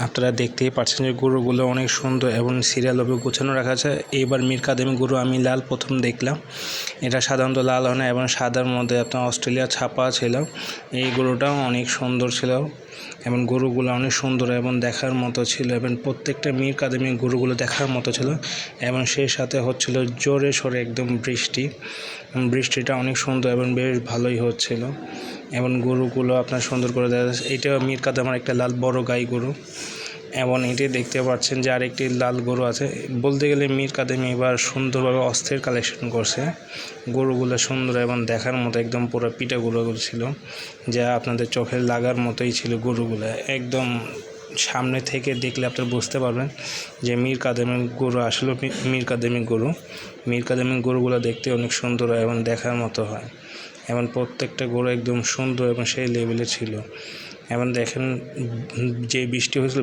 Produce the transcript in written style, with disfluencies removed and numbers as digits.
আপনারা দেখতেই পাচ্ছেন যে গরুগুলো অনেক সুন্দর এবং সিরিয়ালভাবে গোছানো রাখা আছে। এইবার মীর কাদেমি গরু আমি লাল প্রথম দেখলাম। এটা সাধারণত লাল হয় না এবং সাদার মধ্যে আপনার অস্ট্রেলিয়া ছাপা ছিল। এই গরুটাও অনেক সুন্দর ছিল এবং গরুগুলো অনেক সুন্দর এবং দেখার মতো ছিল এবং প্রত্যেকটা মীর কাদেমি গরুগুলো দেখার মতো ছিল এবং সেই সাথে হচ্ছিল জোরে সোরে একদম বৃষ্টিটা অনেক সুন্দর এবং বেশ ভালোই হচ্ছিল এবং গরুগুলো আপনার সুন্দর করে দেখা যাচ্ছে। এটা মীর কাদেমের একটা লাল বড় গাই গরু এবং এটি দেখতে পাচ্ছেন যে আরেকটি লাল গরু আছে। বলতে গেলে মীর কাদেমি এবার সুন্দরভাবে অস্থির কালেকশন করছে। গরুগুলো সুন্দর এবং দেখার মতো একদম পুরো পিটা গরুগুলো ছিল, যা আপনাদের চোখের লাগার মতোই ছিল। গরুগুলো একদম সামনে থেকে দেখলে আপনারা বুঝতে পারবেন যে মীর কাদেমি গরু আসলে মীর কাদেমি গরুগুলো দেখতে অনেক সুন্দর এবং দেখার মতো হয় এবং প্রত্যেকটা গরু একদম সুন্দর এবং সেই লেভেলে ছিল। এবং দেখেন যে বৃষ্টি হয়েছিল